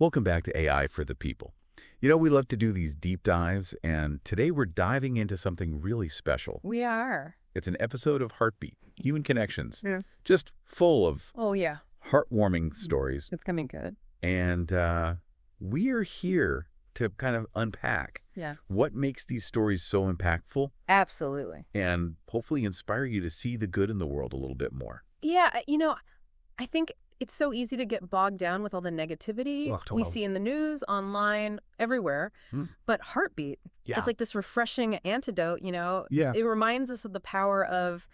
Welcome back to AI for the People. You know, we love to do these deep dives, and today we're diving into something really special. We are. It's an episode of Heartbeat, Human Connections, Yeah. just full of Oh, yeah. heartwarming stories. It's coming good. And we are here to kind of unpack what makes these stories so impactful. Absolutely. And hopefully inspire you to see the good in the world a little bit more. Yeah, I think it's so easy to get bogged down with all the negativity we see in the news, online, everywhere. But Heartbeat is like this refreshing antidote, It reminds us of the power of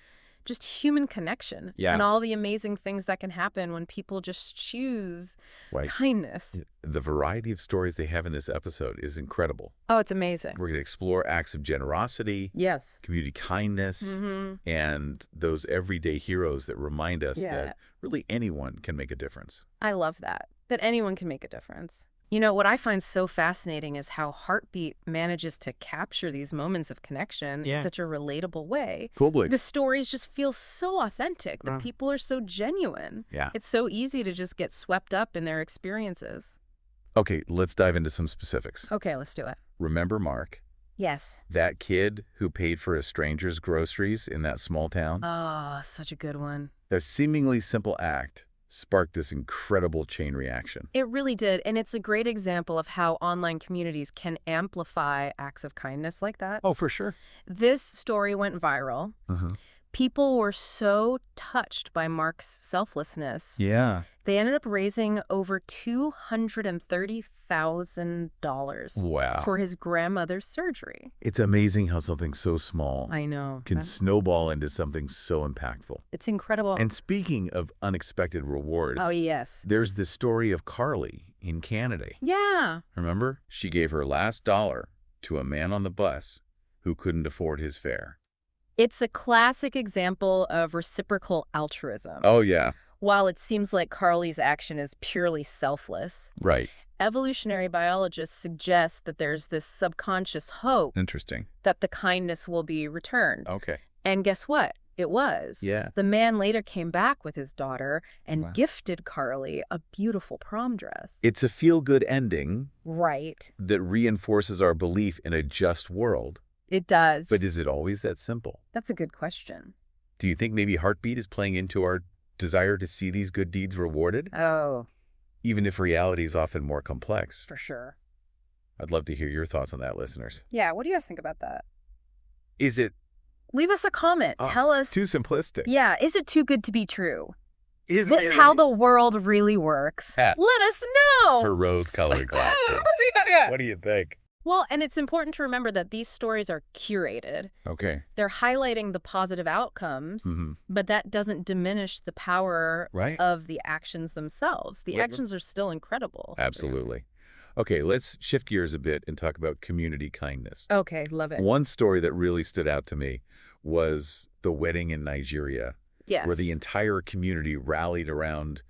just human connection and all the amazing things that can happen when people just choose kindness. The variety of stories they have in this episode is incredible. Oh, it's amazing. We're going to explore acts of generosity, community kindness, and those everyday heroes that remind us that really anyone can make a difference. I love that anyone can make a difference. What I find so fascinating is how Heartbeat manages to capture these moments of connection in such a relatable way. Cool. The stories just feel so authentic. The people are so genuine. Yeah. It's so easy to just get swept up in their experiences. Okay, let's dive into some specifics. Okay, let's do it. Remember Mark? Yes. That kid who paid for a stranger's groceries in that small town? Oh, such a good one. That seemingly simple act sparked this incredible chain reaction. It really did, and it's a great example of how online communities can amplify acts of kindness like that. Oh, for sure. This story went viral. People were so touched by Mark's selflessness. Yeah. They ended up raising over $230,000 for his grandmother's surgery. It's amazing how something so small can snowball into something so impactful. It's incredible. And speaking of unexpected rewards, there's the story of Carly in Canada. Yeah. Remember? She gave her last dollar to a man on the bus who couldn't afford his fare. It's a classic example of reciprocal altruism. Oh, yeah. While it seems like Carly's action is purely selfless, evolutionary biologists suggest that there's this subconscious hope that the kindness will be returned. Okay. And guess what? It was. Yeah. The man later came back with his daughter and gifted Carly a beautiful prom dress. It's a feel-good ending. Right. That reinforces our belief in a just world. It does. But is it always that simple? That's a good question. Do you think maybe Heartbeat is playing into our desire to see these good deeds rewarded? Oh. Even if reality is often more complex. For sure. I'd love to hear your thoughts on that, listeners. Yeah, what do you guys think about that? Is it... Leave us a comment. Tell us... Too simplistic. Yeah, is it too good to be true? Is this how the world really works? Let us know! Her rose-colored glasses. What do you think? Well, and it's important to remember that these stories are curated. Okay. They're highlighting the positive outcomes, but that doesn't diminish the power of the actions themselves. The actions are still incredible. Absolutely. Okay, let's shift gears a bit and talk about community kindness. Okay, love it. One story that really stood out to me was the wedding in Nigeria, where the entire community rallied around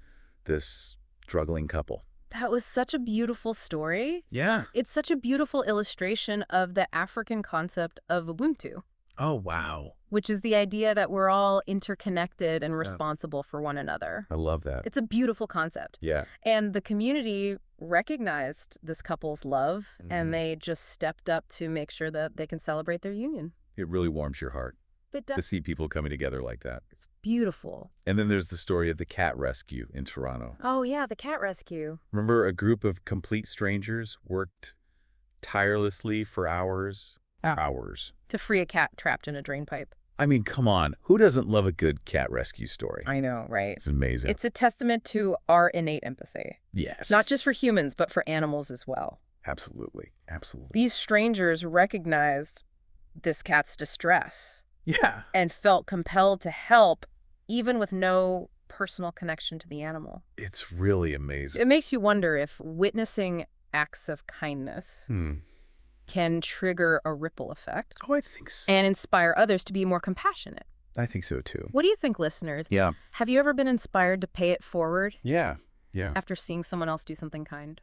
this struggling couple. That was such a beautiful story. Yeah. It's such a beautiful illustration of the African concept of Ubuntu. Oh, wow. Which is the idea that we're all interconnected and responsible for one another. I love that. It's a beautiful concept. Yeah. And the community recognized this couple's love, and they just stepped up to make sure that they can celebrate their union. It really warms your heart. It does. To see people coming together like that. It's beautiful. And then there's the story of the cat rescue in Toronto. Oh, yeah, the cat rescue. Remember, a group of complete strangers worked tirelessly for hours. To free a cat trapped in a drain pipe. I mean, come on. Who doesn't love a good cat rescue story? I know, right? It's amazing. It's a testament to our innate empathy. Yes. Not just for humans, but for animals as well. Absolutely. Absolutely. These strangers recognized this cat's distress. Yeah. And felt compelled to help, even with no personal connection to the animal. It's really amazing. It makes you wonder if witnessing acts of kindness can trigger a ripple effect. Oh, I think so. And inspire others to be more compassionate. I think so, too. What do you think, listeners? Yeah. Have you ever been inspired to pay it forward? Yeah. After seeing someone else do something kind?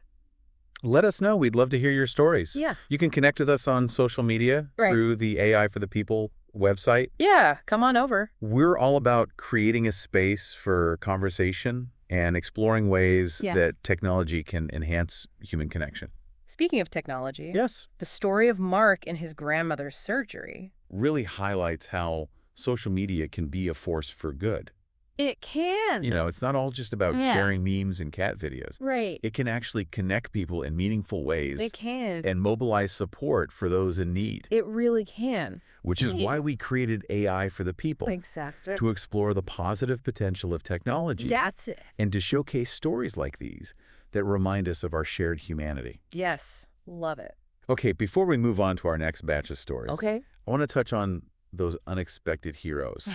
Let us know. We'd love to hear your stories. Yeah. You can connect with us on social media through the AI for the People website. Yeah, come on over. We're all about creating a space for conversation and exploring ways that technology can enhance human connection. Speaking of technology, yes, the story of Mark and his grandmother's surgery really highlights how social media can be a force for good. It can. You know, it's not all just about sharing memes and cat videos. Right. It can actually connect people in meaningful ways. It can. And mobilize support for those in need. It really can. Which is why we created AI for the people. Exactly. To explore the positive potential of technology. That's it. And to showcase stories like these that remind us of our shared humanity. Yes. Love it. Okay, before we move on to our next batch of stories, I want to touch on those unexpected heroes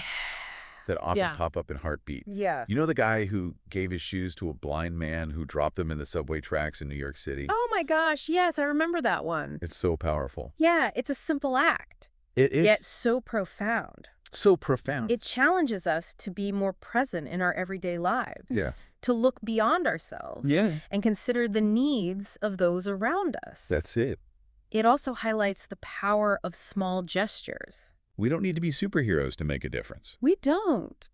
that often pop up in Heartbeat. Yeah. You know the guy who gave his shoes to a blind man who dropped them in the subway tracks in New York City? Oh my gosh, yes, I remember that one. It's so powerful. Yeah, it's a simple act. It is. Yet so profound. So profound. It challenges us to be more present in our everyday lives. Yeah. To look beyond ourselves. Yeah. And consider the needs of those around us. That's it. It also highlights the power of small gestures. We don't need to be superheroes to make a difference. We don't.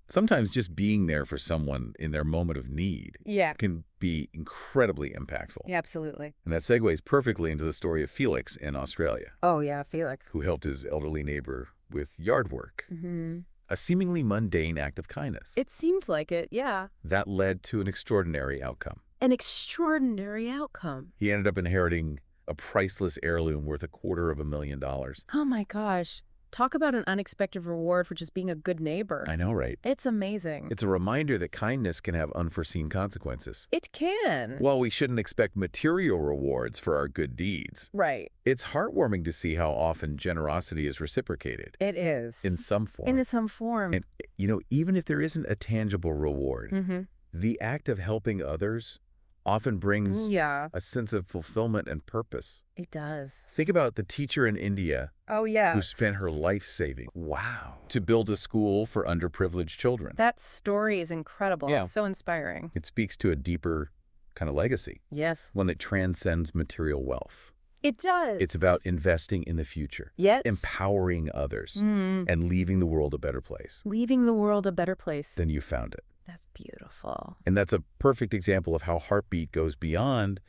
Sometimes just being there for someone in their moment of need can be incredibly impactful. Yeah, absolutely. And that segues perfectly into the story of Felix in Australia. Oh, yeah, Felix. Who helped his elderly neighbor with yard work. A seemingly mundane act of kindness. It seems like it, yeah. That led to an extraordinary outcome. An extraordinary outcome. He ended up inheriting a priceless heirloom worth $250,000. Oh, my gosh. Talk about an unexpected reward for just being a good neighbor. I know, right? It's amazing. It's a reminder that kindness can have unforeseen consequences. It can. While we shouldn't expect material rewards for our good deeds. Right. It's heartwarming to see how often generosity is reciprocated. It is. In some form. In some form. And, you know, even if there isn't a tangible reward, the act of helping others often brings a sense of fulfillment and purpose. It does. Think about the teacher in India who spent her life saving to build a school for underprivileged children. That story is incredible. Yeah. It's so inspiring. It speaks to a deeper kind of legacy. Yes. One that transcends material wealth. It does. It's about investing in the future. Yes. Empowering others and leaving the world a better place. Leaving the world a better place. Than you found it. That's beautiful. And that's a perfect example of how Heartbeat goes beyond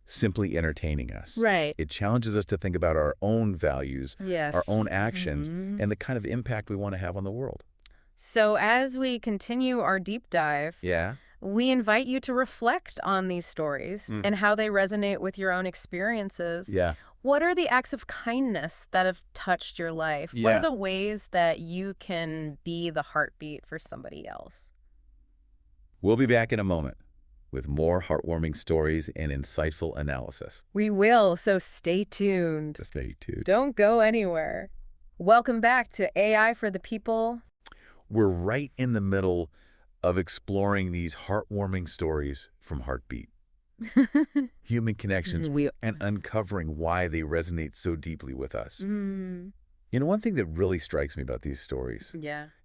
simply entertaining us. Right. It challenges us to think about our own values, our own actions, and the kind of impact we want to have on the world. So as we continue our deep dive, we invite you to reflect on these stories and how they resonate with your own experiences. What are the acts of kindness that have touched your life? What are the ways that you can be the heartbeat for somebody else? We'll be back in a moment with more heartwarming stories and insightful analysis. We will, so stay tuned. Stay tuned. Don't go anywhere. Welcome back to AI for the People. We're right in the middle of exploring these heartwarming stories from Heartbeat. Human connections and uncovering why they resonate so deeply with us. You know, one thing that really strikes me about these stories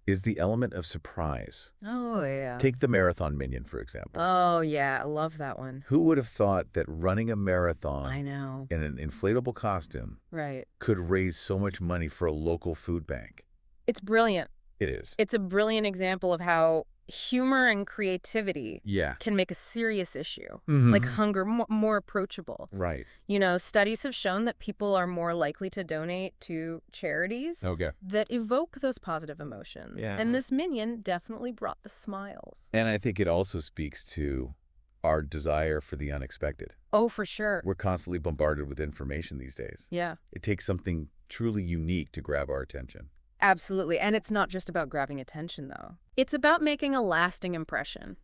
is the element of surprise. Oh, yeah. Take the Marathon Minion, for example. Oh, yeah. I love that one. Who would have thought that running a marathon in an inflatable costume could raise so much money for a local food bank? It's brilliant. It is. It's a brilliant example of how humor and creativity can make a serious issue, like hunger, more approachable. Right. You know, studies have shown that people are more likely to donate to charities that evoke those positive emotions. And this minion definitely brought the smiles. And I think it also speaks to our desire for the unexpected. Oh, for sure. We're constantly bombarded with information these days. Yeah. It takes something truly unique to grab our attention. Absolutely. And it's not just about grabbing attention, though. It's about making a lasting impression.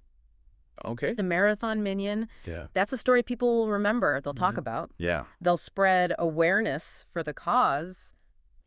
Okay. The Marathon Minion, that's a story people will remember, they'll talk about. Yeah. They'll spread awareness for the cause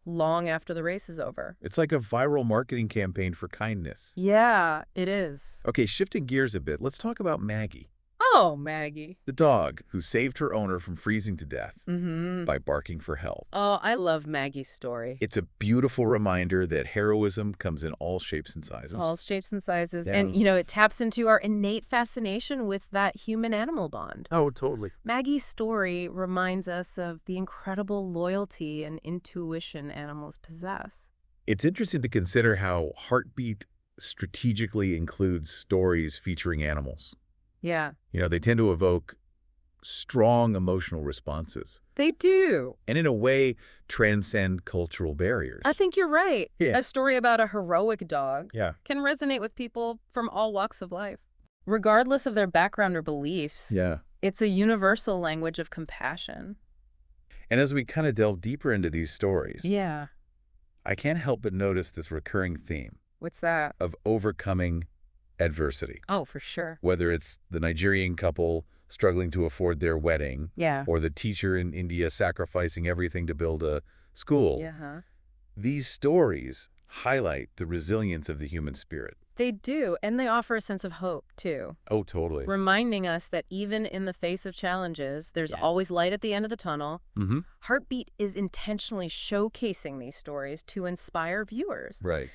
long after the race is over. It's like a viral marketing campaign for kindness. Yeah, it is. Okay, shifting gears a bit, let's talk about Maggie. Oh, Maggie. The dog who saved her owner from freezing to death by barking for help. Oh, I love Maggie's story. It's a beautiful reminder that heroism comes in all shapes and sizes. All shapes and sizes. And, you know, it taps into our innate fascination with that human-animal bond. Oh, totally. Maggie's story reminds us of the incredible loyalty and intuition animals possess. It's interesting to consider how Heartbeat strategically includes stories featuring animals. Yeah. They tend to evoke strong emotional responses. They do. And in a way, transcend cultural barriers. I think you're right. Yeah. A story about a heroic dog Yeah. can resonate with people from all walks of life. Regardless of their background or beliefs, Yeah. It's a universal language of compassion. And as we kind of delve deeper into these stories, Yeah. I can't help but notice this recurring theme. What's that? Of overcoming adversity. Oh, for sure. Whether it's the Nigerian couple struggling to afford their wedding, Yeah. or the teacher in India sacrificing everything to build a school. Yeah. These stories highlight the resilience of the human spirit. They do, and they offer a sense of hope, too. Oh, totally. Reminding us that even in the face of challenges, there's always light at the end of the tunnel. Mm-hmm. Heartbeat is intentionally showcasing these stories to inspire viewers. Right.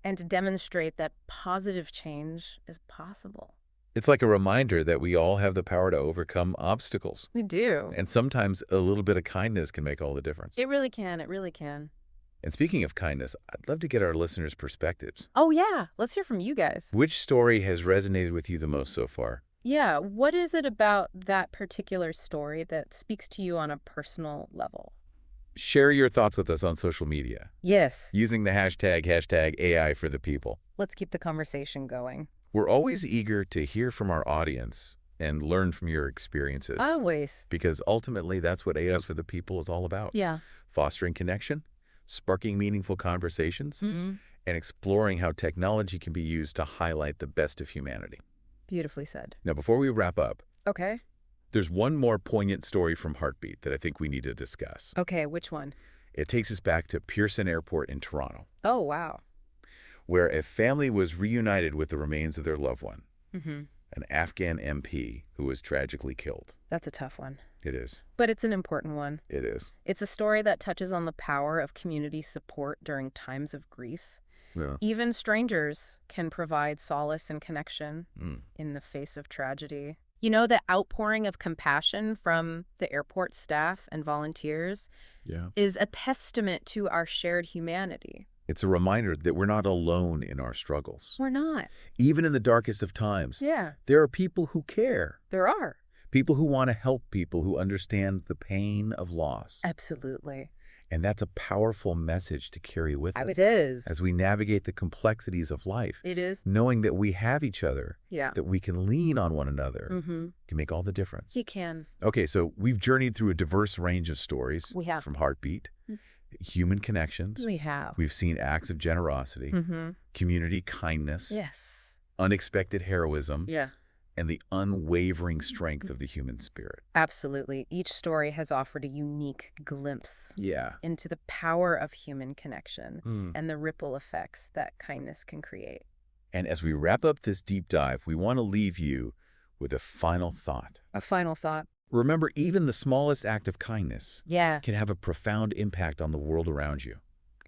And to demonstrate that positive change is possible. It's like a reminder that we all have the power to overcome obstacles. We do. And sometimes a little bit of kindness can make all the difference. It really can. It really can. And speaking of kindness, I'd love to get our listeners' perspectives. Oh, yeah. Let's hear from you guys. Which story has resonated with you the most so far? Yeah. What is it about that particular story that speaks to you on a personal level? Share your thoughts with us on social media. Yes. Using the hashtag AI for the people. Let's keep the conversation going. We're always eager to hear from our audience and learn from your experiences. Always. Because ultimately, that's what AI for the people is all about. Yeah. Fostering connection, sparking meaningful conversations, Mm-hmm. and exploring how technology can be used to highlight the best of humanity. Beautifully said. Now, before we wrap up, Okay. there's one more poignant story from Heartbeat that I think we need to discuss. Okay, which one? It takes us back to Pearson Airport in Toronto, Oh, wow. where a family was reunited with the remains of their loved one, Mm-hmm. an Afghan MP who was tragically killed. That's a tough one. It is. But it's an important one. It is. It's a story that touches on the power of community support during times of grief. Yeah. Even strangers can provide solace and connection Mm. in the face of tragedy. You know, the outpouring of compassion from the airport staff and volunteers Yeah. is a testament to our shared humanity. It's a reminder that we're not alone in our struggles. We're not. Even in the darkest of times, Yeah, there are people who care. there are. People who want to help people who understand the pain of loss. Absolutely. And that's a powerful message to carry with us. It is. As we navigate the complexities of life, It is. knowing that we have each other, Yeah. that we can lean on one another, Mm-hmm. can make all the difference. You can. Okay, so we've journeyed through a diverse range of stories. We have. From Heartbeat, human connections. We have. We've seen acts of generosity, Mm-hmm. community kindness, Yes. unexpected heroism, Yeah. and the unwavering strength of the human spirit. Absolutely. Each story has offered a unique glimpse Yeah. into the power of human connection Mm. and the ripple effects that kindness can create. And as we wrap up this deep dive, we want to leave you with a final thought. A final thought. Remember, even the smallest act of kindness Yeah, can have a profound impact on the world around you.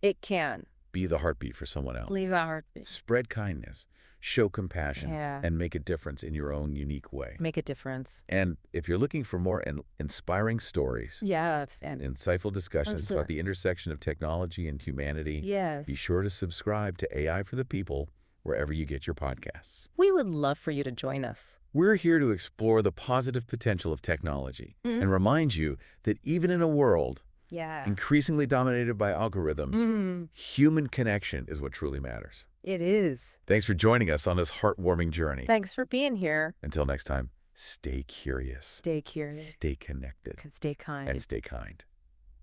it can. Be the heartbeat for someone else. Leave our heartbeat. Spread kindness, show compassion, Yeah. and make a difference in your own unique way. Make a difference. And if you're looking for more inspiring stories, Yes. And insightful discussions Absolutely. about the intersection of technology and humanity, yes. be sure to subscribe to AI for the People wherever you get your podcasts. We would love for you to join us. We're here to explore the positive potential of technology Mhm. and remind you that even in a world Yeah. increasingly dominated by algorithms, Mm, human connection is what truly matters. it is. Thanks for joining us on this heartwarming journey. Thanks for being here. Until next time, stay curious, Stay curious. stay connected, Stay kind. and stay kind.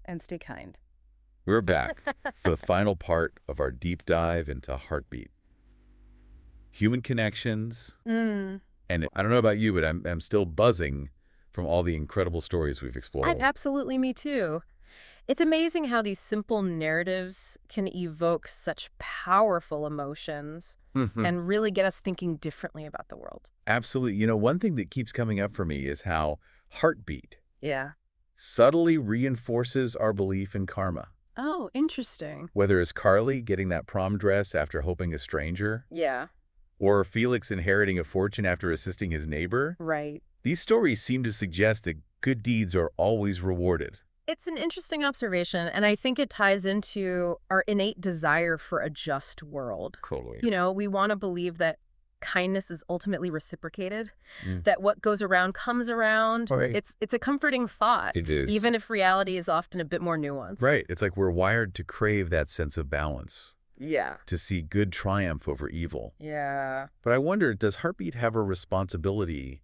And stay kind. We're back for the final part of our deep dive into Heartbeat. Human connections, Mm. and I don't know about you, but I'm still buzzing from all the incredible stories we've explored. Absolutely, me too. It's amazing how these simple narratives can evoke such powerful emotions Mhm. and really get us thinking differently about the world. Absolutely. You know, one thing that keeps coming up for me is how Heartbeat Yeah. subtly reinforces our belief in karma. Oh, interesting. Whether it's Carly getting that prom dress after helping a stranger, Yeah. or Felix inheriting a fortune after assisting his neighbor, Right. these stories seem to suggest that good deeds are always rewarded. It's an interesting observation, and I think it ties into our innate desire for a just world. Totally. We want to believe that kindness is ultimately reciprocated, that what goes around comes around. Right. It's a comforting thought. It is. Even if reality is often a bit more nuanced. Right. It's like we're wired to crave that sense of balance. Yeah. To see good triumph over evil. Yeah. But I wonder, does Heartbeat have a responsibility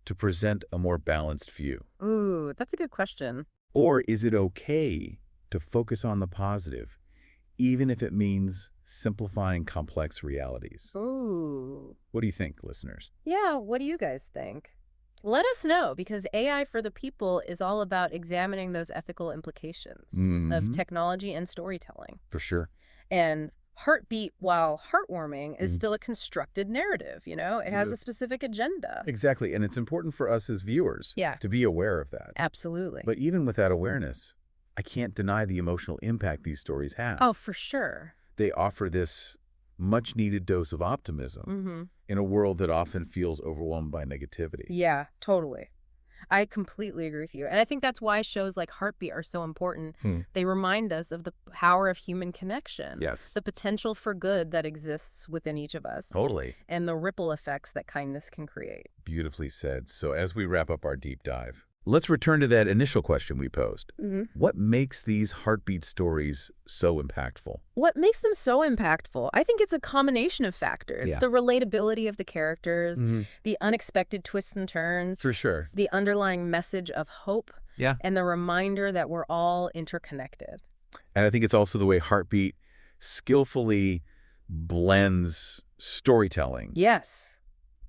to present a more balanced view? Ooh, that's a good question. Or is it okay to focus on the positive, even if it means simplifying complex realities? Ooh. What do you think, listeners? Yeah, what do you guys think? Let us know, because AI for the People is all about examining those ethical implications of technology and storytelling. For sure. And Heartbeat, while heartwarming, is still a constructed narrative, It has a specific agenda. Exactly, and it's important for us as viewers to be aware of that. Absolutely. But even with that awareness, I can't deny the emotional impact these stories have. Oh, for sure. They offer this much-needed dose of optimism in a world that often feels overwhelmed by negativity. Yeah, totally. I completely agree with you. And I think that's why shows like Heartbeat are so important. They remind us of the power of human connection. Yes. The potential for good that exists within each of us. Totally. And the ripple effects that kindness can create. Beautifully said. So as we wrap up our deep dive, let's return to that initial question we posed. What makes these Heartbeat stories so impactful? What makes them so impactful? I think it's a combination of factors. Yeah. The relatability of the characters, the unexpected twists and turns. For sure. The underlying message of hope. Yeah. And the reminder that we're all interconnected. And I think it's also the way Heartbeat skillfully blends storytelling. Yes.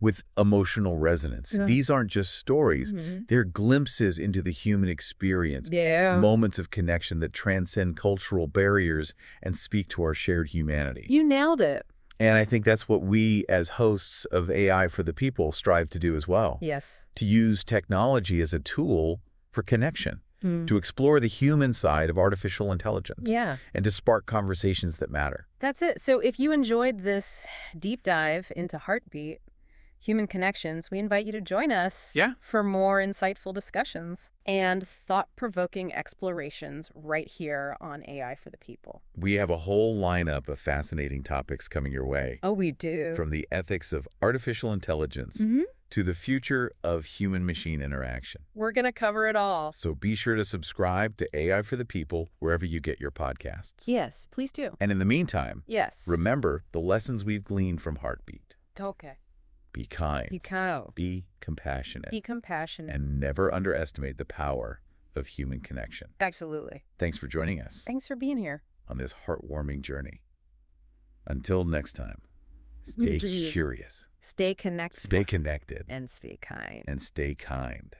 With emotional resonance. Yeah. These aren't just stories. They're glimpses into the human experience. Yeah. Moments of connection that transcend cultural barriers and speak to our shared humanity. You nailed it. And I think that's what we as hosts of AI for the People strive to do as well. Yes. To use technology as a tool for connection. To explore the human side of artificial intelligence. Yeah. And to spark conversations that matter. That's it. So if you enjoyed this deep dive into Heartbeat, Human Connections, we invite you to join us for more insightful discussions and thought-provoking explorations right here on AI for the People. We have a whole lineup of fascinating topics coming your way. Oh, we do. From the ethics of artificial intelligence to the future of human-machine interaction. We're going to cover it all. So be sure to subscribe to AI for the People wherever you get your podcasts. Yes, please do. And in the meantime, remember the lessons we've gleaned from Heartbeat. Okay. Be kind. Be kind. Be compassionate. Be compassionate. And never underestimate the power of human connection. Absolutely. Thanks for joining us. Thanks for being here. On this heartwarming journey. Until next time, stay curious. Stay connected. Stay connected. And stay kind. And stay kind.